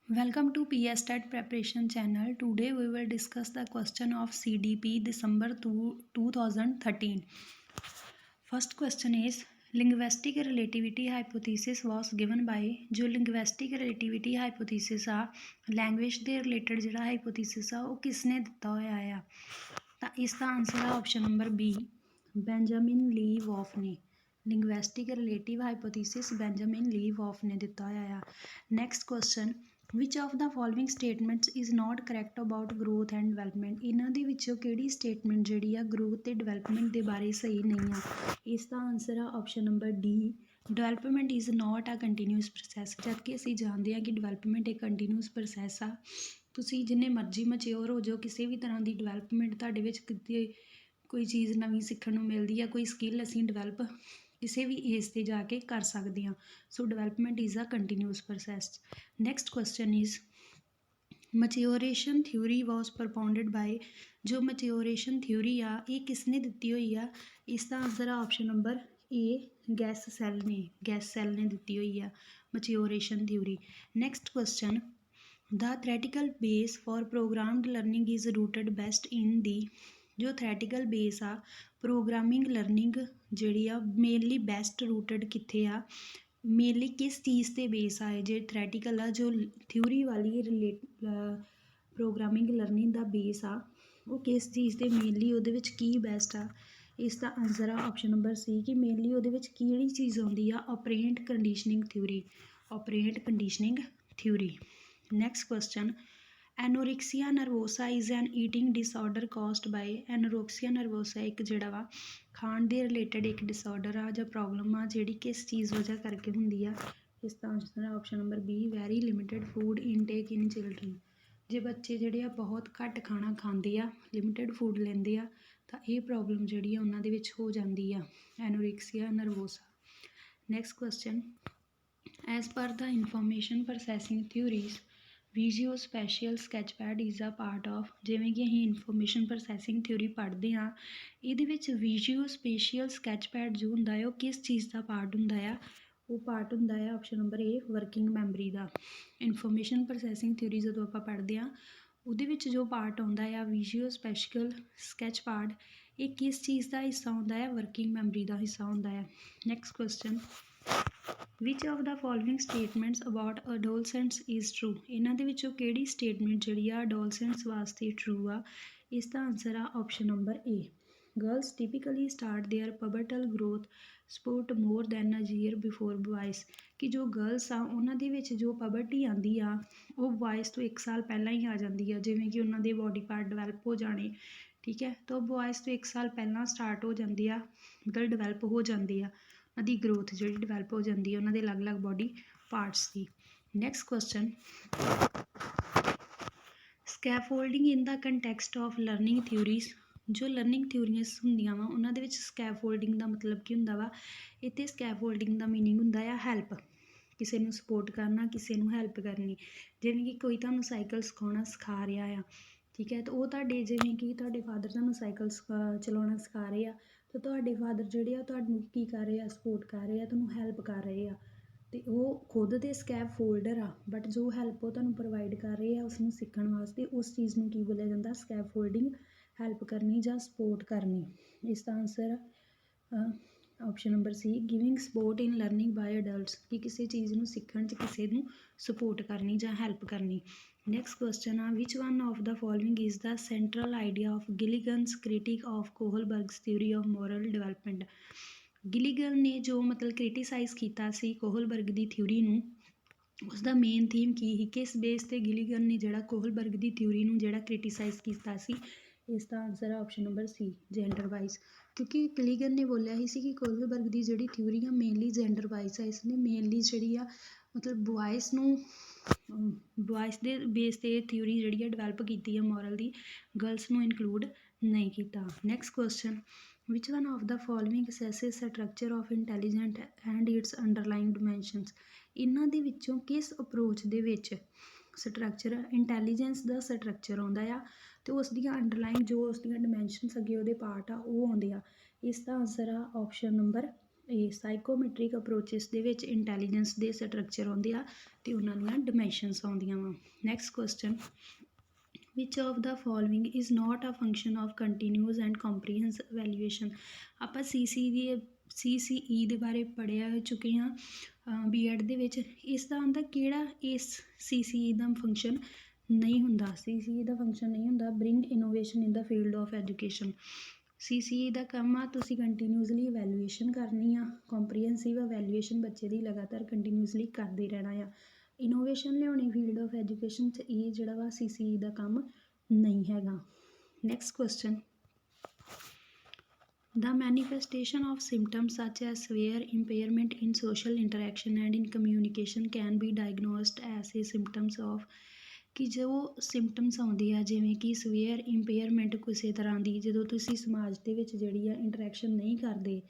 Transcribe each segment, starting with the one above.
Welcome to PSTET preparation channel. Today we will discuss the question of CDP December 2013. First question is linguistic relativity hypothesis was given by जो linguistic relativity hypothesis आ language ਦੇ related ਜਿਹੜਾ hypothesis ਆ ਉਹ ਕਿਸਨੇ ਦਿੱਤਾ ਹੋਇਆ ਆ ਤਾਂ ਇਸ ਦਾ ਆਨਸਰ ਆ ਆਪਸ਼ਨ ਨੰਬਰ ਬੀ ਬੈਂਜਾਮਿਨ ਲੀ ਵੌਫ ਨੇ linguistic relative hypothesis ਬੈਂਜਾਮਿਨ ਲੀ ਵੌਫ ਨੇ ਦਿੱਤਾ ਹੋਇਆ ਆ next question which of the following statements is not correct about growth and development ਇਹਨਾਂ ਦੇ ਵਿੱਚੋਂ ਕਿਹੜੀ ਸਟੇਟਮੈਂਟ ਜਿਹੜੀ ਆ growth ਤੇ development ਦੇ ਬਾਰੇ ਸਹੀ ਨਹੀਂ ਆ ਇਸ ਦਾ ਆਨਸਰ ਆ option number D development is not a continuous process ਜਦਕਿ ਅਸੀਂ ਜਾਣਦੇ ਹਾਂ ਕਿ development ਇੱਕ continuous process ਆ ਤੁਸੀਂ ਜਿੰਨੇ ਮਰਜ਼ੀ ਮੈਚਿਓਰ ਹੋ ਜਾਓ ਕਿਸੇ ਵੀ ਤਰ੍ਹਾਂ ਦੀ development ਤੁਹਾਡੇ ਵਿੱਚ ਕਿਤੇ ਕੋਈ ਚੀਜ਼ ਨਵੀਂ ਸਿੱਖਣ ਨੂੰ ਮਿਲਦੀ ਆ ਕੋਈ ਸਕਿੱਲ ਅਸੀਂ ਡਿਵੈਲਪ ਕਿਸੇ ਵੀ ਏਜ 'ਤੇ ਜਾ ਕੇ ਕਰ ਸਕਦੇ ਹਾਂ so development is a continuous process next question is maturation theory was propounded by ਜੋ ਮੈਚਿਓਰੇਸ਼ਨ ਥਿਊਰੀ ਆ ਇਹ ਕਿਸਨੇ ਦਿੱਤੀ ਹੋਈ ਆ ਇਸ ਦਾ ਆਨਸਰ ਆ option number A Gesell ਨੇ ਦਿੱਤੀ ਹੋਈ ਆ maturation theory next question the theoretical base for programmed learning is rooted best in the ਜੋ ਥਿਓਰੈਟੀਕਲ ਬੇਸ ਆ ਪ੍ਰੋਗਰਾਮਿੰਗ ਲਰਨਿੰਗ ਜਿਹੜੀ ਆ ਮੇਨਲੀ ਬੈਸਟ ਰੂਟਡ ਕਿੱਥੇ ਆ ਮੇਨਲੀ ਕਿਸ ਚੀਜ਼ 'ਤੇ ਬੇਸ ਆ ਜੇ ਥਿਓਰੈਟੀਕਲ ਆ ਜੋ ਥਿਊਰੀ ਵਾਲੀ ਪ੍ਰੋਗਰਾਮਿੰਗ ਲਰਨਿੰਗ ਦਾ ਬੇਸ ਆ ਉਹ ਕਿਸ ਚੀਜ਼ 'ਤੇ ਮੇਨਲੀ ਉਹਦੇ ਵਿੱਚ ਕੀ ਬੈਸਟ ਆ ਇਸ ਦਾ ਆਨਸਰ ਆ ਆਪਸ਼ਨ ਨੰਬਰ ਸੀ ਕਿ ਮੇਨਲੀ ਉਹਦੇ ਵਿੱਚ ਕਿਹੜੀ ਚੀਜ਼ ਆਉਂਦੀ ਆ operant conditioning theory Next question anorexia nervosa is an eating disorder caused by anorexia nervosa ਇੱਕ ਜਿਹੜਾ ਵਾ ਖਾਣ ਦੇ ਰਿਲੇਟਡ ਇੱਕ ਡਿਸਆਰਡਰ ਆ ਜਾਂ ਪ੍ਰੋਬਲਮ ਆ ਜਿਹੜੀ ਕਿਸ ਚੀਜ਼ ਵਜ੍ਹਾ ਕਰਕੇ ਹੁੰਦੀ ਆ ਇਸ ਦਾ ਆਨਸਰ ਆ option number be very limited food intake in children ਜੇ ਬੱਚੇ ਜਿਹੜੇ ਆ ਬਹੁਤ ਘੱਟ ਖਾਣਾ ਖਾਂਦੇ ਆ ਲਿਮਿਟਡ ਫੂਡ ਲੈਂਦੇ ਆ ਤਾਂ ਇਹ ਪ੍ਰੋਬਲਮ ਜਿਹੜੀ ਆ ਉਹਨਾਂ ਦੇ ਵਿੱਚ ਹੋ ਜਾਂਦੀ ਆ anorexia nervosa next question as per the information processing theories visual spatial sketchpad is a part of ਜਿਵੇਂ ਕਿ ਅਸੀਂ ਇਨਫੋਰਮੇਸ਼ਨ ਪ੍ਰੋਸੈਸਿੰਗ ਥਿਊਰੀ ਪੜ੍ਹਦੇ ਹਾਂ ਇਹਦੇ ਵਿੱਚ ਵਿਜ਼ੂਅਲ ਸਪੇਸ਼ੀਅਲ ਸਕੈਚਪੈਡ ਜੋ ਹੁੰਦਾ ਹੈ ਉਹ ਕਿਸ ਚੀਜ਼ ਦਾ ਪਾਰਟ ਹੁੰਦਾ ਆ ਉਹ ਪਾਰਟ ਹੁੰਦਾ ਆ ਆਪਸ਼ਨ ਨੰਬਰ ਏ ਵਰਕਿੰਗ ਮੈਮਰੀ ਦਾ ਇਨਫੋਰਮੇਸ਼ਨ ਪ੍ਰੋਸੈਸਿੰਗ ਥਿਊਰੀ ਜਦੋਂ ਆਪਾਂ ਪੜ੍ਹਦੇ ਹਾਂ ਉਹਦੇ ਵਿੱਚ ਜੋ ਪਾਰਟ ਆਉਂਦਾ ਆ ਵਿਜ਼ੂਅਲ ਸਪੈਸ਼ੀਅਲ ਸਕੈਚ ਪਾਰਟ ਇਹ ਕਿਸ ਚੀਜ਼ ਦਾ ਹਿੱਸਾ ਹੁੰਦਾ ਹੈ ਵਰਕਿੰਗ ਮੈਮਰੀ ਦਾ ਹਿੱਸਾ ਹੁੰਦਾ ਹੈ next question which of the following statements about adolescents is true ਇਹਨਾਂ ਦੇ ਵਿੱਚੋਂ ਕਿਹੜੀ ਸਟੇਟਮੈਂਟ ਜਿਹੜੀ ਆ ਅਡੋਲਸੈਂਟਸ ਵਾਸਤੇ ਟਰੂ ਆ ਇਸ ਦਾ ਆਨਸਰ ਆ option number A girls typically start their pubertal growth spurt more than a year before boys ਕਿ ਜੋ ਗਰਲਸ ਆ ਉਹਨਾਂ ਦੇ ਵਿੱਚ ਜੋ ਪਬਰਟੀ ਆਉਂਦੀ ਆ ਉਹ ਬॉयਜ਼ ਤੋਂ 1 ਸਾਲ ਪਹਿਲਾਂ ਹੀ ਆ ਜਾਂਦੀ ਆ ਜਿਵੇਂ ਕਿ ਉਹਨਾਂ ਦੇ ਬੋਡੀ ਪਾਰਟ ਡਿਵੈਲਪ ਹੋ ਜਾਣੇ ਠੀਕ ਹੈ ਤਾਂ ਬॉयਜ਼ ਤੋਂ 1 ਸਾਲ ਪਹਿਲਾਂ ਸਟਾਰਟ ਹੋ ਜਾਂਦੀ ਆ ਮਤਲਬ ਡਿਵੈਲਪ ਹੋ ਜਾਂਦੀ ਆ ਉਹਨਾਂ ਦੀ ਗਰੋਥ ਜਿਹੜੀ ਡਿਵੈਲਪ ਹੋ ਜਾਂਦੀ ਹੈ ਉਹਨਾਂ ਦੇ ਅਲੱਗ-ਅਲੱਗ body parts the next question scaffolding in the context of learning theories ਜੋ ਲਰਨਿੰਗ ਥਿਊਰੀਜ਼ ਹੁੰਦੀਆਂ ਵਾ ਉਹਨਾਂ ਦੇ ਵਿੱਚ ਸਕੈਫੋਲਡਿੰਗ ਦਾ ਮਤਲਬ ਕੀ ਹੁੰਦਾ ਵਾ ਇੱਥੇ ਸਕੈਫੋਲਡਿੰਗ ਦਾ ਮੀਨਿੰਗ ਹੁੰਦਾ ਆ ਹੈਲਪ ਕਿਸੇ ਨੂੰ ਸਪੋਰਟ ਕਰਨਾ ਕਿਸੇ ਨੂੰ ਹੈਲਪ ਕਰਨੀ ਜਿਵੇਂ ਕਿ ਕੋਈ ਤੁਹਾਨੂੰ ਸਾਈਕਲ ਸਿਖਾ ਰਿਹਾ ਆ ਠੀਕ ਹੈ ਤਾਂ ਉਹ ਤੁਹਾਡੇ ਜਿਵੇਂ ਕਿ ਤੁਹਾਡੇ ਫਾਦਰ ਤੁਹਾਨੂੰ ਸਾਈਕਲ ਚਲਾਉਣਾ ਸਿਖਾ ਰਹੇ ਆ ਤਾਂ ਤੁਹਾਡੇ ਫਾਦਰ ਜਿਹੜੇ ਆ ਤੁਹਾਨੂੰ ਕੀ ਕਰ ਰਹੇ ਆ ਸਪੋਰਟ ਕਰ ਰਹੇ ਆ ਤੁਹਾਨੂੰ ਹੈਲਪ ਕਰ ਰਹੇ ਆ ਅਤੇ ਉਹ ਖੁਦ ਦੇ ਸਕੈਪ ਫੋਲਡਰ ਆ ਬਟ ਜੋ ਹੈਲਪ ਉਹ ਤੁਹਾਨੂੰ ਪ੍ਰੋਵਾਈਡ ਕਰ ਰਹੇ ਆ ਉਸ ਨੂੰ ਸਿੱਖਣ ਵਾਸਤੇ ਉਸ ਚੀਜ਼ ਨੂੰ ਕੀ ਬੋਲਿਆ ਜਾਂਦਾ ਸਕੈਪ ਫੋਲਡਿੰਗ ਹੈਲਪ ਕਰਨੀ ਜਾਂ ਸਪੋਰਟ ਕਰਨੀ ਇਸ ਦਾ ਆਨਸਰ ਆਪਸ਼ਨ ਨੰਬਰ ਸੀ ਗਿਵਿੰਗ ਸਪੋਰਟ ਇਨ ਲਰਨਿੰਗ ਬਾਏ ਅਡਲਟਸ ਕਿ ਕਿਸੇ ਚੀਜ਼ ਨੂੰ ਸਿੱਖਣ 'ਚ ਕਿਸੇ ਨੂੰ ਸਪੋਰਟ ਕਰਨੀ ਜਾਂ ਹੈਲਪ ਕਰਨੀ ਨੈਕਸਟ ਕੁਐਸਚਨ ਆ which one of the following is the central idea of Gilligan's critique of Kohlberg's theory of moral development Gilligan ਨੇ ਜੋ ਮਤਲਬ ਕ੍ਰਿਟੀਸਾਈਜ਼ ਕੀਤਾ ਸੀ ਕੋਹਲਬਰਗ ਦੀ ਥਿਊਰੀ ਨੂੰ ਉਸ ਦਾ ਮੇਨ ਥੀਮ ਕੀ ਸੀ ਕਿਸ ਬੇਸ 'ਤੇ ਗਿਲੀਗਨ ਨੇ ਜਿਹੜਾ ਕੋਹਲਬਰਗ ਦੀ ਥਿਊਰੀ ਨੂੰ ਜਿਹੜਾ ਕ੍ਰਿਟੀਸਾਈਜ਼ ਕੀਤਾ ਸੀ ਇਸ ਦਾ ਆਨਸਰ ਆ ਆਪਸ਼ਨ ਨੰਬਰ ਸੀ ਜੈਂਡਰ ਵਾਈਜ਼ ਕਿਉਂਕਿ ਗਿਲੀਗਨ ਨੇ ਬੋਲਿਆ ਸੀ ਕਿ ਕੋਹਲਬਰਗ ਦੀ ਜਿਹੜੀ ਥਿਊਰੀ ਆ ਮੇਨਲੀ ਜੈਂਡਰ ਵਾਈਜ਼ ਆ ਇਸ ਨੇ ਮੇਨਲੀ ਜਿਹੜੀ ਆ ਮਤਲਬ ਬॉयਜ਼ ਦੇ ਬੇਸ 'ਤੇ ਥਿਊਰੀ ਜਿਹੜੀ ਆ ਡਿਵੈਲਪ ਕੀਤੀ ਆ ਮੋਰਲ ਦੀ ਗਰਲਸ ਨੂੰ ਇਨਕਲੂਡ ਨਹੀਂ ਕੀਤਾ next question which one of the following assesses structure of intelligent and its underlined dimensions ਇਹਨਾਂ ਦੇ ਵਿੱਚੋਂ ਕਿਸ ਅਪਰੋਚ ਦੇ ਵਿੱਚ ਸਟਰਕਚਰ ਇੰਟੈਲੀਜੈਂਸ ਦਾ ਸਟਰਕਚਰ ਆਉਂਦਾ ਆ ਅਤੇ ਉਸ ਦੀਆਂ ਅੰਡਰਲਾਈਨ ਜੋ ਉਸ ਦੀਆਂ ਡਿਮੈਂਸ਼ਨਸ ਅੱਗੇ ਉਹਦੇ ਪਾਰਟ ਆ ਉਹ ਆਉਂਦੇ ਆ ਇਸ ਦਾ ਆਨਸਰ ਆ ਆਪਸ਼ਨ ਨੰਬਰ ਇਹ ਸਾਈਕੋਮੈਟ੍ਰਿਕ ਅਪਰੋਚਿਸ ਦੇ ਵਿੱਚ ਇੰਟੈਲੀਜੈਂਸ ਦੇ ਸਟਰਕਚਰ ਆਉਂਦੇ ਆ ਅਤੇ ਉਹਨਾਂ ਦੀਆਂ ਡਿਮੈਂਸ਼ਨਸ ਆਉਂਦੀਆਂ ਵਾ। Next question, which of the following is not a function of continuous and comprehensive valuation. ਆਪਾਂ CCE ਦੇ ਬਾਰੇ ਪੜ੍ਹਿਆ ਚੁੱਕੇ ਹਾਂ B.Ed ਦੇ ਵਿੱਚ। ਇਸ ਦਾ ਆਉਂਦਾ ਕਿਹੜਾ ਇਸ CCE ਦਾ ਫੰਕਸ਼ਨ ਨਹੀਂ ਹੁੰਦਾ। CCE ਦਾ ਫੰਕਸ਼ਨ ਨਹੀਂ ਹੁੰਦਾ bring innovation in the field of education. CCE ਦਾ ਕੰਮ ਆ ਤੁਸੀਂ ਕੰਟੀਨਿਊਸਲੀ ਇਵੈਲੂਏਸ਼ਨ ਕਰਨੀ ਆ, ਕੰਪਰੀਹੈਂਸਿਵ ਇਵੈਲੂਏਸ਼ਨ ਬੱਚੇ ਦੀ ਲਗਾਤਾਰ ਕੰਟੀਨਿਊਸਲੀ ਕਰਦੇ ਰਹਿਣਾ ਆ। ਇਨੋਵੇਸ਼ਨ ਲਿਆਉਣੀ ਫੀਲਡ ਆਫ ਐਜੂਕੇਸ਼ਨ 'ਚ ਇਹ ਜਿਹੜਾ ਵਾ CCE ਦਾ ਕੰਮ ਨਹੀਂ ਹੈਗਾ। Next question, the manifestation of symptoms such as severe impairment in social interaction and in communication can be diagnosed as a symptoms of ਕਿ ਜੋ ਸਿੰਪਟਮਸ ਆਉਂਦੇ ਆ ਜਿਵੇਂ ਕਿ ਸਵੇਅਰ ਇੰਪੇਅਰਮੈਂਟ ਕਿਸੇ ਤਰ੍ਹਾਂ ਦੀ, ਜਦੋਂ ਤੁਸੀਂ ਸਮਾਜ ਦੇ ਵਿੱਚ ਜਿਹੜੀ ਆ ਇੰਟਰੈਕਸ਼ਨ ਨਹੀਂ ਕਰਦੇ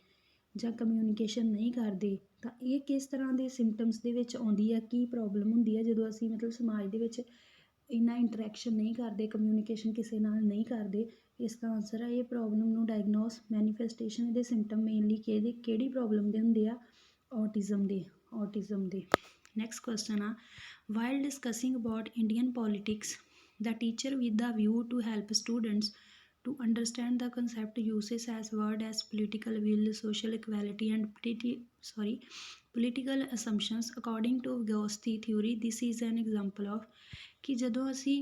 ਜਾਂ ਕਮਿਊਨੀਕੇਸ਼ਨ ਨਹੀਂ ਕਰਦੇ ਤਾਂ ਇਹ ਕਿਸ ਤਰ੍ਹਾਂ ਦੇ ਸਿੰਪਟਮਸ ਦੇ ਵਿੱਚ ਆਉਂਦੀ ਆ, ਕੀ ਪ੍ਰੋਬਲਮ ਹੁੰਦੀ ਆ ਜਦੋਂ ਅਸੀਂ ਮਤਲਬ ਸਮਾਜ ਦੇ ਵਿੱਚ ਇੰਨਾ ਇੰਟਰੈਕਸ਼ਨ ਨਹੀਂ ਕਰਦੇ, ਕਮਿਊਨੀਕੇਸ਼ਨ ਕਿਸੇ ਨਾਲ ਨਹੀਂ ਕਰਦੇ। ਇਸ ਦਾ ਆਨਸਰ ਆ ਇਹ ਪ੍ਰੋਬਲਮ ਨੂੰ ਡਾਇਗਨੋਸ ਮੈਨੀਫੈਸਟੇਸ਼ਨ ਇਹਦੇ ਸਿੰਪਟਮ ਮੇਨਲੀ ਕਿਹੜੀ ਪ੍ਰੋਬਲਮ ਦੇ ਹੁੰਦੇ ਆ, ਔਟਿਜ਼ਮ ਦੇ। ਨੈਕਸਟ ਕੁਐਸਚਨ ਆ, while discussing about Indian politics, the teacher with the view to help students to understand the concept uses as word as political will, social equality and political assumptions according to Vygotsky theory. This is an example of ਕਿ ਜਦੋਂ ਅਸੀਂ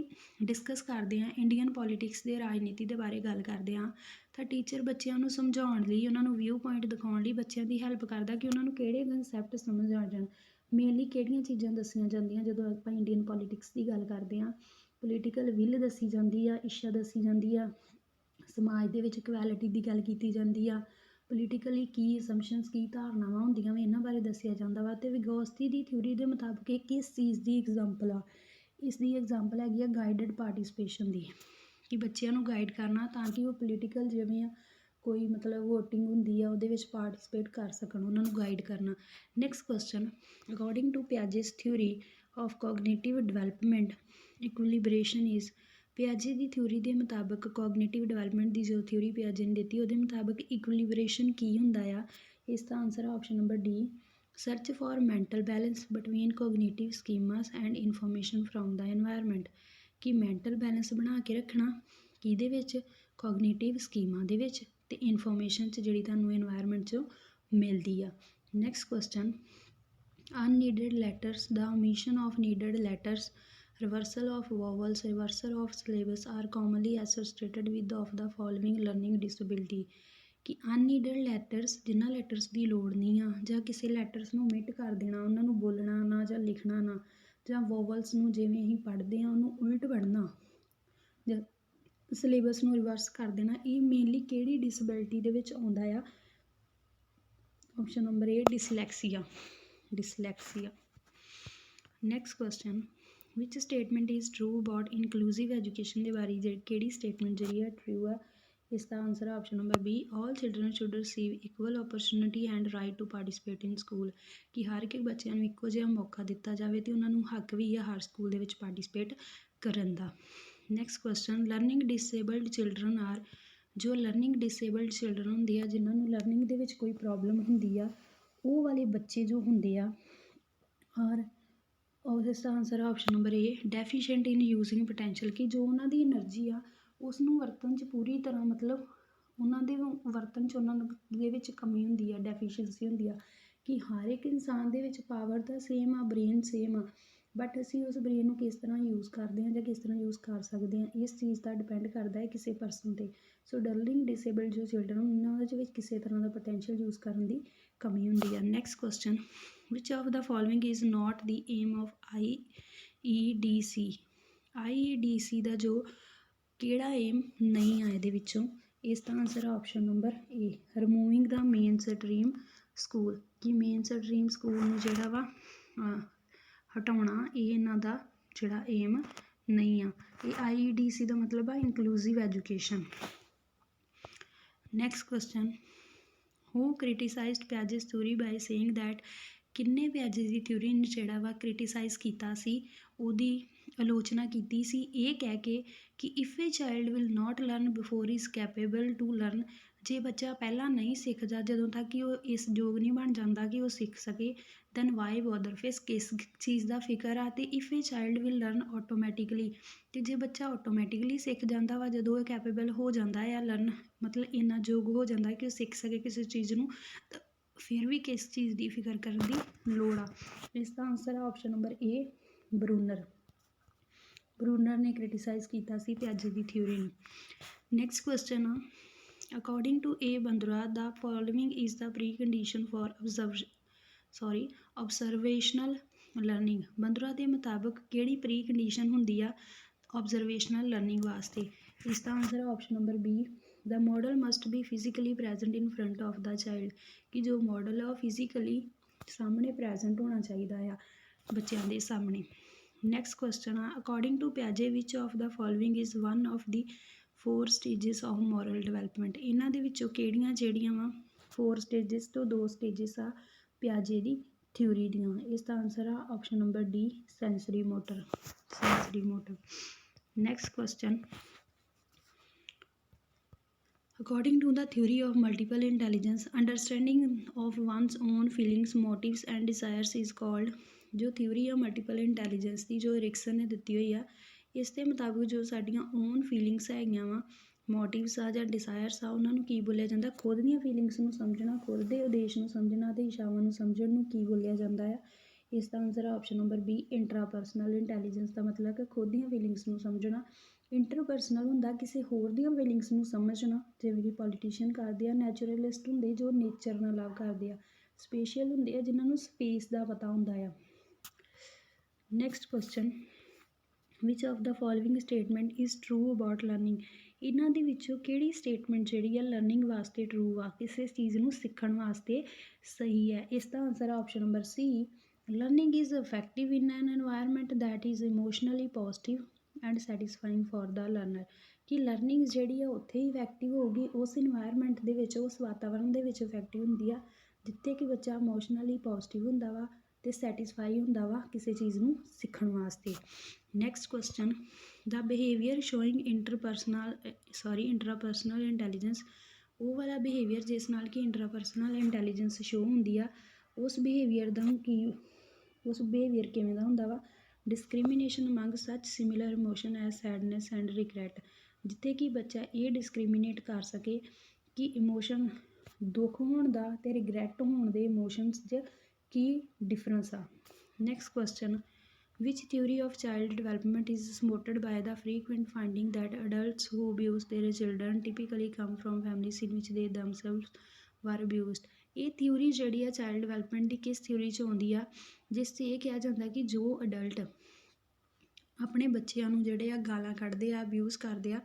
discuss ਕਰਦੇ ਹਾਂ Indian politics ਦੇ ਰਾਜਨੀਤੀ ਦੇ ਬਾਰੇ ਗੱਲ ਕਰਦੇ ਹਾਂ ਤਾਂ ਟੀਚਰ ਬੱਚਿਆਂ ਨੂੰ ਸਮਝਾਉਣ ਲਈ, ਉਹਨਾਂ ਨੂੰ ਵਿਊ ਪੁਆਇੰਟ ਦਿਖਾਉਣ ਲਈ ਬੱਚਿਆਂ ਦੀ ਹੈਲਪ ਕਰਦਾ ਕਿ ਉਹਨਾਂ ਨੂੰ ਕਿਹੜੇ ਕਨਸੈਪਟ ਸਮਝ ਆ ਜਾਣ, ਮੇਨਲੀ ਕਿਹੜੀਆਂ ਚੀਜ਼ਾਂ ਦੱਸੀਆਂ ਜਾਂਦੀਆਂ ਜਦੋਂ ਆਪਾਂ ਇੰਡੀਅਨ ਪੋਲੀਟਿਕਸ ਦੀ ਗੱਲ ਕਰਦੇ ਹਾਂ। ਪੋਲੀਟੀਕਲ ਵਿਲ ਦੱਸੀ ਜਾਂਦੀ ਆ, ਇੱਛਾ ਦੱਸੀ ਜਾਂਦੀ ਆ, ਸਮਾਜ ਦੇ ਵਿੱਚ ਇਕੁਐਲਿਟੀ ਦੀ ਗੱਲ ਕੀਤੀ ਜਾਂਦੀ ਆ, ਪੋਲੀਟੀਕਲੀ ਕੀ ਅਸੰਪਸ਼ਨਸ ਕੀ ਧਾਰਨਾਵਾਂ ਹੁੰਦੀਆਂ ਵਾ ਇਹਨਾਂ ਬਾਰੇ ਦੱਸਿਆ ਜਾਂਦਾ ਵਾ। ਅਤੇ ਵਿਗੋਸਕੀ ਦੀ ਥਿਊਰੀ ਦੇ ਮੁਤਾਬਕ ਇਹ ਕਿਸ ਚੀਜ਼ ਦੀ ਐਗਜ਼ਾਮਪਲ ਆ, ਇਸ ਦੀ ਐਗਜ਼ਾਮਪਲ ਹੈਗੀ ਆ ਗਾਈਡਡ ਪਾਰਟੀਸਪੇਸ਼ਨ ਦੀ, ਕਿ ਬੱਚਿਆਂ ਨੂੰ ਗਾਈਡ ਕਰਨਾ ਤਾਂ ਕਿ ਉਹ ਪੋਲੀਟੀਕਲ ਜਿਵੇਂ ਆ ਕੋਈ ਮਤਲਬ ਵੋਟਿੰਗ ਹੁੰਦੀ ਆ ਉਹਦੇ ਵਿੱਚ ਪਾਰਟੀਸਪੇਟ ਕਰ ਸਕਣ, ਉਹਨਾਂ ਨੂੰ ਗਾਈਡ ਕਰਨਾ। Next question, according to Piaget's theory of cognitive development equilibration is. ਪਿਆਜੇ ਦੀ ਥਿਊਰੀ ਦੇ ਮੁਤਾਬਕ ਕੋਗਨੀਟਿਵ ਡਿਵੈਲਪਮੈਂਟ ਦੀ ਜੋ ਥਿਊਰੀ ਪਿਆਜੇ ਨੇ ਦਿੱਤੀ ਉਹਦੇ ਮੁਤਾਬਕ ਇਕੁਇਲਿਬਰੇਸ਼ਨ ਕੀ ਹੁੰਦਾ ਆ। ਇਸ ਦਾ ਆਨਸਰ ਆ option number D, search for mental balance between cognitive schemas and information from the environment. ਕਿ ਮੈਂਟਲ ਬੈਲੈਂਸ ਬਣਾ ਕੇ ਰੱਖਣਾ ਕਿਹਦੇ ਵਿੱਚ, ਕੋਗਨੀਟਿਵ ਸਕੀਮਾਂ ਦੇ ਵਿੱਚ ਅਤੇ ਇਨਫੋਰਮੇਸ਼ਨ 'ਚ ਜਿਹੜੀ ਤੁਹਾਨੂੰ ਇਨਵਾਇਰਨਮੈਂਟ 'ਚੋਂ ਮਿਲਦੀ ਆ। Next question, unneeded letters, the omission of needed letters, reversal of vowels, reversal of syllables are commonly associated with of the following learning disability। ਕਿ ਅਨਨੀਡਡ ਲੈਟਰਸ, ਜਿਨ੍ਹਾਂ ਲੈਟਰਸ ਦੀ ਲੋੜ ਨਹੀਂ ਆ ਜਾਂ ਕਿਸੇ ਲੈਟਰਸ ਨੂੰ ਮਿਟ ਕਰ ਦੇਣਾ, ਉਹਨਾਂ ਨੂੰ ਬੋਲਣਾ ਨਾ ਜਾਂ ਲਿਖਣਾ ਨਾ, ਜਾਂ ਵੋਵਲਸ ਨੂੰ ਜਿਵੇਂ ਅਸੀਂ ਪੜ੍ਹਦੇ ਹਾਂ ਉਹਨੂੰ ਉਲਟ ਪੜ੍ਹਨਾ ਜਾਂ ਸਿਲੇਬਸ ਨੂੰ ਰਿਵਰਸ ਕਰ ਦੇਣਾ, ਇਹ ਮੇਨਲੀ ਕਿਹੜੀ ਡਿਸੇਬਿਲਿਟੀ ਦੇ ਵਿੱਚ ਆਉਂਦਾ ਆ। Option number A, dyslexia. Next question, which statement is true about inclusive education ਦੇ ਬਾਰੇ ਕਿਹੜੀ ਸਟੇਟਮੈਂਟ ਜਿਹੜੀ ਆ ਟਰੂ ਆ। ਇਸ ਦਾ ਆਨਸਰ ਆ option number B, all children should receive equal opportunity and right to participate in school. ਕਿ ਹਰ ਇੱਕ ਬੱਚਿਆਂ ਨੂੰ ਇੱਕੋ ਜਿਹਾ ਮੌਕਾ ਦਿੱਤਾ ਜਾਵੇ ਅਤੇ ਉਹਨਾਂ ਨੂੰ ਹੱਕ ਵੀ ਆ ਹਰ ਸਕੂਲ ਦੇ ਵਿੱਚ ਪਾਰਟੀਸਪੇਟ ਕਰਨ ਦਾ। Next question, learning disabled children are. ਜੋ ਲਰਨਿੰਗ ਡਿਸੇਬਲਡ ਚਿਲਡਰਨ ਹੁੰਦੇ ਆ, ਜਿਨ੍ਹਾਂ ਨੂੰ ਲਰਨਿੰਗ ਦੇ ਵਿੱਚ ਕੋਈ ਪ੍ਰੋਬਲਮ ਹੁੰਦੀ ਆ, ਉਹ ਵਾਲੇ ਬੱਚੇ ਜੋ ਹੁੰਦੇ ਆ ਔਰ ਇਸ ਦਾ ਆਨਸਰ ਆ ਆਪਸ਼ਨ ਨੰਬਰ ਏ, ਡੈਫੀਸ਼ੀਐਂਟ ਇਨ ਯੂਜ਼ਿੰਗ ਪੋਟੈਂਸ਼ੀਅਲ। ਕਿ ਜੋ ਉਹਨਾਂ ਦੀ ਐਨਰਜੀ ਆ ਉਸ ਨੂੰ ਵਰਤਣ 'ਚ ਪੂਰੀ ਤਰ੍ਹਾਂ ਮਤਲਬ ਉਹਨਾਂ ਦੇ ਵਰਤਣ 'ਚ ਉਹਨਾਂ ਦੇ ਵਿੱਚ ਕਮੀ ਹੁੰਦੀ ਆ, ਡੈਫੀਸ਼ੀਐਂਸੀ ਹੁੰਦੀ ਆ। ਕਿ ਹਰ ਇੱਕ ਇਨਸਾਨ ਦੇ ਵਿੱਚ ਪਾਵਰ ਤਾਂ ਸੇਮ ਆ, ਬ੍ਰੇਨ ਸੇਮ ਆ, ਬਟ ਅਸੀਂ ਉਸ ਬ੍ਰੇਨ ਨੂੰ ਕਿਸ ਤਰ੍ਹਾਂ ਯੂਜ਼ ਕਰਦੇ ਹਾਂ ਜਾਂ ਕਿਸ ਤਰ੍ਹਾਂ ਯੂਜ਼ ਕਰ ਸਕਦੇ ਹਾਂ, ਇਸ ਚੀਜ਼ ਦਾ ਡਿਪੈਂਡ ਕਰਦਾ ਹੈ ਕਿਸੇ ਪਰਸਨ 'ਤੇ। ਸੋ ਲਰਨਿੰਗ ਡਿਸੇਬਲਡ ਜੋ ਚਿਲਡਰਨ ਉਹਨਾਂ ਦੇ ਵਿੱਚ ਕਿਸੇ ਤਰ੍ਹਾਂ ਦਾ ਪੋਟੈਂਸ਼ੀਅਲ ਯੂਜ਼ ਕਰਨ ਦੀ ਕਮੀ ਹੁੰਦੀ ਆ। Next question, which of the following is not the aim of IEDC। IEDC ਦਾ ਜੋ ਕਿਹੜਾ ਏਮ ਨਹੀਂ ਆ ਇਹਦੇ ਵਿੱਚੋਂ। ਇਸ ਦਾ ਆਨਸਰ ਆ ਆਪਸ਼ਨ ਨੰਬਰ ਏ, ਰਿਮੂਵਿੰਗ ਦਾ ਮੇਨ ਸਟਰੀਮ ਸਕੂਲ। ਕਿ ਮੇਨ ਸਟਰੀਮ ਸਕੂਲ ਨੂੰ ਜਿਹੜਾ ਵਾ ਹਟਾਉਣਾ, ਇਹ ਇਹਨਾਂ ਦਾ ਜਿਹੜਾ ਏਮ ਨਹੀਂ ਆ। ਇਹ IEDC ਦਾ ਮਤਲਬ ਆ inclusive education. Next question, who criticised Piaget's theory by saying that. ਕਿੰਨੇ ਪਿਆਜੇ ਦੀ ਥਿਊਰੀ ਨੂੰ ਜਿਹੜਾ ਵਾ ਕ੍ਰਿਟੀਸਾਈਜ਼ ਕੀਤਾ ਸੀ, ਉਹਦੀ ਆਲੋਚਨਾ ਕੀਤੀ ਸੀ ਇਹ ਕਹਿ ਕੇ ਕਿ if a child will not learn before is capable to learn. ਜੇ ਬੱਚਾ ਪਹਿਲਾਂ ਨਹੀਂ ਸਿੱਖਦਾ, ਜਦੋਂ ਤੱਕ ਕਿ ਉਹ ਇਸ ਯੋਗ ਨਹੀਂ ਬਣ ਜਾਂਦਾ ਕਿ ਉਹ ਸਿੱਖ ਸਕੇ, ਦੈਨ ਵਾਈ ਬੋਦਰ, ਫਿਰ ਕਿਸ ਚੀਜ਼ ਦਾ ਫਿਕਰ ਆ। ਅਤੇ if a child will learn automatically, ਅਤੇ ਜੇ ਬੱਚਾ ਆਟੋਮੈਟਿਕਲੀ ਸਿੱਖ ਜਾਂਦਾ ਵਾ, ਜਦੋਂ ਇਹ ਕੈਪੇਬਲ ਹੋ ਜਾਂਦਾ ਆ ਲਰਨ, ਮਤਲਬ ਇੰਨਾ ਯੋਗ ਹੋ ਜਾਂਦਾ ਕਿ ਉਹ ਸਿੱਖ ਸਕੇ ਕਿਸੇ ਚੀਜ਼ ਨੂੰ, ਤਾਂ ਫਿਰ ਵੀ ਕਿਸ ਚੀਜ਼ ਦੀ ਫਿਕਰ ਕਰਨ ਦੀ ਲੋੜ ਆ। ਇਸ ਦਾ ਆਨਸਰ ਆ option number A, Bruner. Bruner ਨੇ ਕ੍ਰਿਟੀਸਾਈਜ਼ ਕੀਤਾ ਸੀ ਪਿਆਜੇ ਦੀ ਥਿਊਰੀ ਨੂੰ। ਨੈਕਸਟ ਕੁਐਸਚਨ ਆ, according to a Bandura the following is the precondition for observational learning. Bandura ਦੇ ਮੁਤਾਬਕ ਕਿਹੜੀ ਪ੍ਰੀ ਕੰਡੀਸ਼ਨ ਹੁੰਦੀ ਆ ਆਬਜ਼ਰਵੇਸ਼ਨਲ ਲਰਨਿੰਗ ਵਾਸਤੇ। ਇਸ ਦਾ ਆਨਸਰ ਹੈ option number B, the model must B physically present in front of the child, ਕਿ ਜੋ ਮੋਡਲ ਆ ਉਹ ਫਿਜ਼ੀਕਲੀ ਸਾਹਮਣੇ ਪ੍ਰੈਜੈਂਟ ਹੋਣਾ ਚਾਹੀਦਾ ਆ ਬੱਚਿਆਂ ਦੇ ਸਾਹਮਣੇ। ਨੈਕਸਟ ਕੁਐਸਚਨ ਆ, ਅਕੋਰਡਿੰਗ ਟੂ ਪਿਆਜੇ which of the following is one of the 4 stages of moral development. ਇਹਨਾਂ ਦੇ ਵਿੱਚੋਂ ਕਿਹੜੀਆਂ ਜਿਹੜੀਆਂ ਵਾ 4 ਸਟੇਜਿਸ ਤੋਂ 2 ਸਟੇਜਿਸ ਆ ਪਿਆਜੇ ਦੀ ਥਿਊਰੀ ਦੀਆਂ। ਇਸ ਦਾ ਆਨਸਰ ਆ option number D, sensory motor. Next question, according to the theory of multiple intelligence, understanding of one's own feelings, motives and desires is called. ਜੋ ਥਿਊਰੀ ਆ ਮਲਟੀਪਲ ਇੰਟੈਲੀਜੈਂਸ ਦੀ, ਜੋ ਰਿਕਸਨ ਨੇ ਦਿੱਤੀ ਹੋਈ ਆ, ਇਸ ਦੇ ਮੁਤਾਬਕ ਜੋ ਸਾਡੀਆਂ ਓਨ ਫੀਲਿੰਗਸ ਹੈਗੀਆਂ ਵਾ, ਮੋਟਿਵਸ ਆ ਜਾਂ ਡਿਜ਼ਾਇਰਸ ਆ, ਉਹਨਾਂ ਨੂੰ ਕੀ ਬੋਲਿਆ ਜਾਂਦਾ? ਖੁਦ ਦੀਆਂ ਫੀਲਿੰਗਸ ਨੂੰ ਸਮਝਣਾ, ਖੁਦ ਦੇ ਉਦੇਸ਼ ਨੂੰ ਸਮਝਣਾ ਅਤੇ ਇੱਛਾਵਾਂ ਨੂੰ ਸਮਝਣ ਨੂੰ ਕੀ ਬੋਲਿਆ ਜਾਂਦਾ ਆ? ਇਸ ਦਾ ਆਨਸਰ ਆ ਆਪਸ਼ਨ ਨੰਬਰ ਬੀ, ਇੰਟਰਾਪਰਸਨਲ ਇੰਟੈਲੀਜੈਂਸ ਦਾ ਮਤਲਬ ਕਿ ਖੁਦ ਦੀਆਂ ਫੀਲਿੰਗਸ ਨੂੰ ਸਮਝਣਾ। ਇੰਟਰਪਰਸਨਲ ਹੁੰਦਾ ਕਿਸੇ ਹੋਰ ਦੀਆਂ ਫੀਲਿੰਗਸ ਨੂੰ ਸਮਝਣਾ, ਜਿਵੇਂ ਕਿ ਪੋਲੀਟੀਸ਼ੀਅਨ ਕਰਦੇ ਆ। ਨੈਚੁਰਲਿਸਟ ਹੁੰਦੇ ਜੋ ਨੇਚਰ ਨਾਲ ਲਵ ਕਰਦੇ ਆ। ਸਪੇਸ਼ੀਅਲ ਹੁੰਦੇ ਆ ਜਿਨ੍ਹਾਂ ਨੂੰ ਸਪੇਸ ਦਾ ਪਤਾ ਹੁੰਦਾ ਆ। Next question, which of the following statement is true about learning. ਇਹਨਾਂ ਦੇ ਵਿੱਚੋਂ ਕਿਹੜੀ ਸਟੇਟਮੈਂਟ ਜਿਹੜੀ ਆ ਲਰਨਿੰਗ ਵਾਸਤੇ ਟਰੂ ਆ, ਕਿਸੇ ਚੀਜ਼ ਨੂੰ ਸਿੱਖਣ ਵਾਸਤੇ ਸਹੀ ਹੈ? ਇਸ ਦਾ ਆਨਸਰ ਆ option number C, learning is effective in an environment that is emotionally positive and satisfying for the learner. ਕਿ ਲਰਨਿੰਗ ਜਿਹੜੀ ਆ ਉੱਥੇ ਹੀ ਇਫੈਕਟਿਵ ਹੋਊਗੀ, ਉਸ ਇਨਵਾਇਰਨਮੈਂਟ ਦੇ ਵਿੱਚ, ਉਸ ਵਾਤਾਵਰਨ ਦੇ ਵਿੱਚ ਇਫੈਕਟਿਵ ਹੁੰਦੀ ਆ ਜਿੱਥੇ ਕਿ ਬੱਚਾ ਇਮੋਸ਼ਨਲੀ ਪੋਜ਼ਿਟਿਵ ਹੁੰਦਾ ਵਾ ਅਤੇ ਸੈਟਿਸਫਾਈ ਹੁੰਦਾ ਵਾ ਕਿਸੇ ਚੀਜ਼ ਨੂੰ ਸਿੱਖਣ ਵਾਸਤੇ। ਨੈਕਸਟ ਕੁਐਸਚਨ, ਦਾ ਬਿਹੇਵੀਅਰ ਸ਼ੋਇੰਗ ਇੰਟਰਾਪਰਸਨਲ ਇੰਟੈਲੀਜੈਂਸ। ਉਹ ਵਾਲਾ ਬਿਹੇਵੀਅਰ ਜਿਸ ਨਾਲ ਕਿ ਇੰਟਰਾਪਰਸਨਲ ਇੰਟੈਲੀਜੈਂਸ ਸ਼ੋ ਹੁੰਦੀ ਆ, ਉਸ ਬਿਹੇਵੀਅਰ ਕਿਵੇਂ ਦਾ ਹੁੰਦਾ ਵਾ? ਡਿਸਕ੍ਰਿਮੀਨੇਸ਼ਨ ਅਮੰਗ ਸੱਚ similar emotion as sadness and regret. ਜਿੱਥੇ ਕਿ ਬੱਚਾ ਇਹ ਡਿਸਕ੍ਰਿਮੀਨੇਟ ਕਰ ਸਕੇ ਕਿ ਇਮੋਸ਼ਨ ਦੁੱਖ ਹੋਣ ਦਾ ਅਤੇ ਰਿਗਰੈਟ ਹੋਣ ਦੇ ਇਮੋਸ਼ਨਸ 'ਚ ਕੀ ਡਿਫਰੈਂਸ ਆ। Next question, which theory of child development is supported by the frequent finding that adults who abuse their children typically come from families in which they themselves were abused। ਇਹ theory ਜਿਹੜੀ ਆ child development ਦੀ ਕਿਸ theory 'ਚ ਆਉਂਦੀ ਆ, ਜਿਸ 'ਚ ਇਹ ਕਿਹਾ ਜਾਂਦਾ ਕਿ ਜੋ ਅਡਲਟ ਆਪਣੇ ਬੱਚਿਆਂ ਨੂੰ ਜਿਹੜੇ ਆ ਗਾਲਾਂ ਕੱਢਦੇ ਆ, ਅਬਿਊਜ਼ ਕਰਦੇ ਆ,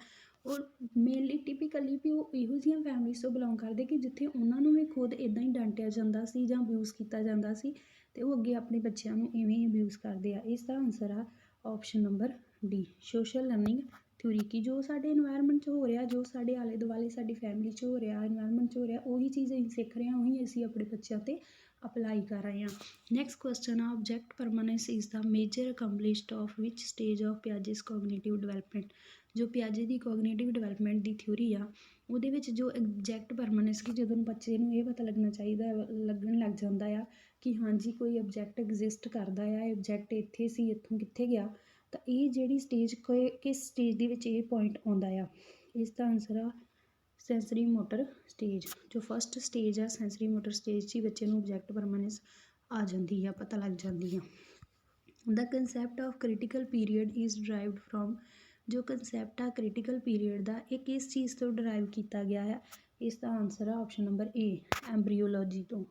ਉਹ ਮੇਨਲੀ ਟਿਪੀਕਲੀ ਵੀ ਉਹ ਇਹੋ ਜਿਹੀਆਂ ਫੈਮਲੀਜ਼ ਤੋਂ ਬਿਲੋਂਗ ਕਰਦੇ ਕਿ ਜਿੱਥੇ ਉਹਨਾਂ ਨੂੰ ਵੀ ਖੁਦ ਇੱਦਾਂ ਹੀ ਡਾਂਟਿਆ ਜਾਂਦਾ ਸੀ ਜਾਂ ਅਬਿਊਜ਼ ਕੀਤਾ ਜਾਂਦਾ ਸੀ ਅਤੇ ਉਹ ਅੱਗੇ ਆਪਣੇ ਬੱਚਿਆਂ ਨੂੰ ਇਵੇਂ ਹੀ ਅਬਿਊਜ਼ ਕਰਦੇ ਆ। ਇਸ ਦਾ ਆਨਸਰ ਆ option number D, social learning theory. ਕਿ ਜੋ ਸਾਡੇ ਇਨਵਾਇਰਨਮੈਂਟ 'ਚ ਹੋ ਰਿਹਾ, ਜੋ ਸਾਡੇ ਆਲੇ ਦੁਆਲੇ ਸਾਡੀ ਫੈਮਿਲੀ 'ਚ ਹੋ ਰਿਹਾ, ਇਨਵਾਇਰਨਮੈਂਟ 'ਚ ਹੋ ਰਿਹਾ, ਉਹੀ ਚੀਜ਼ ਅਸੀਂ ਸਿੱਖ ਰਹੇ ਹਾਂ, ਉਹੀ ਅਸੀਂ ਆਪਣੇ ਬੱਚਿਆਂ 'ਤੇ ਅਪਲਾਈ ਕਰ ਰਹੇ ਹਾਂ। ਨੈਕਸਟ ਕੁਐਸਚਨ ਆ, object permanence is the major accomplished of which stage of Piaget's cognitive development. ਜੋ ਪਿਆਜੇ ਦੀ ਕੋਗਨੀਟਿਵ ਡਿਵੈਲਪਮੈਂਟ ਦੀ ਥਿਊਰੀ ਆ, ਉਹਦੇ ਵਿੱਚ ਜੋ ਐਗਜੈਕਟ ਪਰਮਾਨੈਂਸ ਕਿ ਜਦੋਂ ਬੱਚੇ ਨੂੰ ਇਹ ਪਤਾ ਲੱਗਣ ਲੱਗ ਜਾਂਦਾ ਆ ਕਿ ਹਾਂਜੀ ਕੋਈ ਆਬਜੈਕਟ ਐਗਜ਼ਿਸਟ ਕਰਦਾ ਆ, ਇਹ ਆਬਜੈਕਟ ਇੱਥੇ ਸੀ, ਇੱਥੋਂ ਕਿੱਥੇ ਗਿਆ, ਤਾਂ ਇਹ ਜਿਹੜੀ ਸਟੇਜ ਕਿਸ ਸਟੇਜ ਦੇ ਵਿੱਚ ਇਹ ਪੁਆਇੰਟ ਆਉਂਦਾ ਆ? ਇਸ ਦਾ ਆਨਸਰ ਆ ਸੈਂਸਰੀ ਮੋਟਰ ਸਟੇਜ। ਜੋ ਫਸਟ ਸਟੇਜ ਆ ਸੈਂਸਰੀ ਮੋਟਰ ਸਟੇਜ 'ਚ ਹੀ ਬੱਚੇ ਨੂੰ ਆਬਜੈਕਟ ਪਰਮਾਨੈਂਸ ਆ ਜਾਂਦੀ ਆ, ਪਤਾ ਲੱਗ ਜਾਂਦੀ ਆ। The concept of critical period is derived from. ਜੋ ਕੰਸੈਪਟ ਆ ਕ੍ਰਿਟੀਕਲ ਪੀਰੀਅਡ ਦਾ, ਇਹ ਕਿਸ ਚੀਜ਼ ਤੋਂ ਡਰਾਈਵ ਕੀਤਾ ਗਿਆ ਹੈ? ਇਸ ਦਾ ਆਨਸਰ ਆ ਆਪਸ਼ਨ ਨੰਬਰ ਏ, ਐਂਬਰੀਓਲੋਜੀ ਤੋਂ।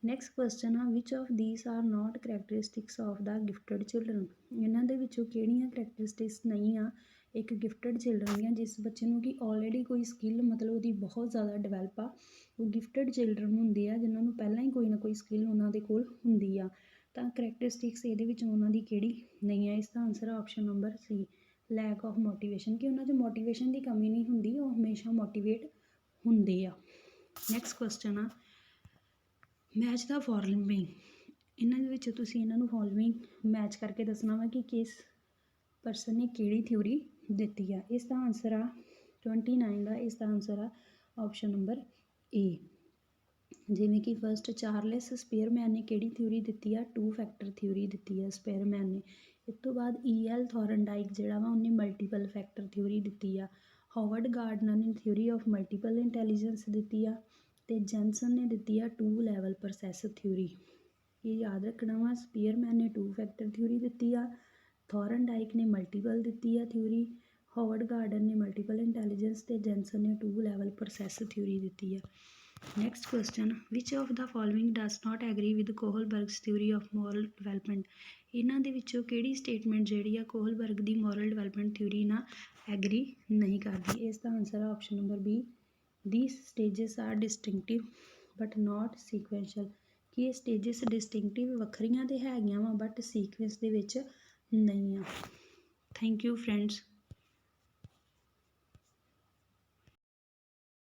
ਨੈਕਸਟ ਕੁਐਸਚਨ ਆ, which of these are not characteristics of the gifted children. ਇਹਨਾਂ ਦੇ ਵਿੱਚੋਂ ਕਿਹੜੀਆਂ ਕਰੈਕਟਰਿਸਟਿਕਸ ਨਹੀਂ ਆ ਇੱਕ ਗਿਫਟਡ ਚਿਲਡਰਨ ਦੀਆਂ? ਜਿਸ ਬੱਚੇ ਨੂੰ ਕਿ ਆਲਰੇਡੀ ਕੋਈ ਸਕਿੱਲ ਮਤਲਬ ਉਹਦੀ ਬਹੁਤ ਜ਼ਿਆਦਾ ਡਿਵੈਲਪ ਆ, ਉਹ ਗਿਫਟਡ ਚਿਲਡਰਨ ਹੁੰਦੇ ਆ ਜਿਨ੍ਹਾਂ ਨੂੰ ਪਹਿਲਾਂ ਹੀ ਕੋਈ ਨਾ ਕੋਈ ਸਕਿੱਲ ਉਹਨਾਂ ਦੇ ਕੋਲ ਹੁੰਦੀ ਆ। ਤਾਂ ਕਰੈਕਟਰਿਸਟਿਕਸ ਇਹਦੇ ਵਿੱਚ ਉਹਨਾਂ ਦੀ ਕਿਹੜੀ ਨਹੀਂ ਹੈ? ਇਸ ਦਾ ਆਨਸਰ ਆ option number C, lack of motivation. ਕਿ ਉਹਨਾਂ 'ਚ ਮੋਟੀਵੇਸ਼ਨ ਦੀ ਕਮੀ ਨਹੀਂ ਹੁੰਦੀ, ਉਹ ਹਮੇਸ਼ਾ ਮੋਟੀਵੇਟ ਹੁੰਦੇ ਆ। ਨੈਕਸਟ ਕੁਐਸਚਨ ਆ, ਮੈਚ ਦਾ ਫੋਲੋਇੰਗ। ਇਹਨਾਂ ਦੇ ਵਿੱਚੋਂ ਤੁਸੀਂ ਇਹਨਾਂ ਨੂੰ ਫੋਲੋਇੰਗ ਮੈਚ ਕਰਕੇ ਦੱਸਣਾ ਵਾ ਕਿ ਕਿਸ ਪਰਸਨ ਨੇ ਕਿਹੜੀ ਥਿਊਰੀ ਦਿੱਤੀ ਆ। ਇਸ ਦਾ ਆਨਸਰ ਆ 29 ਦਾ ਇਸ ਦਾ ਆਨਸਰ ਆ ਆਪਸ਼ਨ ਨੰਬਰ ਏ। ਜਿਵੇਂ ਕਿ ਫਸਟ ਚਾਰਲਸ ਸਪੀਅਰਮੈਨ ਨੇ ਕਿਹੜੀ ਥਿਊਰੀ ਦਿੱਤੀ ਆ, 2 ਫੈਕਟਰ ਥਿਊਰੀ ਦਿੱਤੀ ਆ ਸਪੀਅਰਮੈਨ ਨੇ। ਇਸ ਤੋਂ ਬਾਅਦ E.L. ਥੋਰਨਡਾਈਕ ਜਿਹੜਾ ਵਾ ਉਹਨੇ ਮਲਟੀਪਲ ਫੈਕਟਰ ਥਿਊਰੀ ਦਿੱਤੀ ਆ। ਹਾਵਰਡ ਗਾਰਡਨਰ ਨੇ ਥਿਊਰੀ ਆਫ ਮਲਟੀਪਲ ਇੰਟੈਲੀਜੈਂਸ ਦਿੱਤੀ ਆ ਤੇ ਜੈਨਸਨ ਨੇ ਦਿੱਤੀ ਆ 2 ਲੈਵਲ ਪ੍ਰੋਸੈਸ ਥਿਊਰੀ। ਇਹ ਯਾਦ ਰੱਖਣਾ ਵਾ, ਸਪੀਅਰਮੈਨ ਨੇ 2 ਫੈਕਟਰ ਥਿਊਰੀ ਦਿੱਤੀ ਆ, ਥੋਰਨਡਾਈਕ ਨੇ ਮਲਟੀਪਲ ਦਿੱਤੀ ਆ ਥਿਊਰੀ, ਹਾਵਰਡ ਗਾਰਡਨ ਨੇ ਮਲਟੀਪਲ ਇੰਟੈਲੀਜੈਂਸ ਤੇ ਜੈਨਸਨ ਨੇ 2 ਲੈਵਲ ਪ੍ਰੋਸੈਸ ਥਿਊਰੀ ਦਿੱਤੀ ਆ। Next question, which of the following does not agree with Kohlberg's theory of moral development. ਇਹਨਾਂ ਦੇ ਵਿੱਚੋਂ ਕਿਹੜੀ ਸਟੇਟਮੈਂਟ ਜਿਹੜੀ ਆ ਕੋਹਲਬਰਗ ਦੀ ਮੋਰਲ ਡਿਵੈਲਪਮੈਂਟ ਥਿਊਰੀ ਨਾਲ ਐਗਰੀ ਨਹੀਂ ਕਰਦੀ। ਇਸ ਦਾ ਆਨਸਰ ਆ option number B, these stages are distinctive but not sequential, ਕਿ ਇਹ ਸਟੇਜਸ ਡਿਸਟਿੰਕਟਿਵ ਵੱਖਰੀਆਂ ਤੇ ਹੈਗੀਆਂ ਵਾ ਬਟ ਸੀਕੁਐਂਸ ਦੇ ਵਿੱਚ ਨਹੀਂ ਆ। Thank you friends.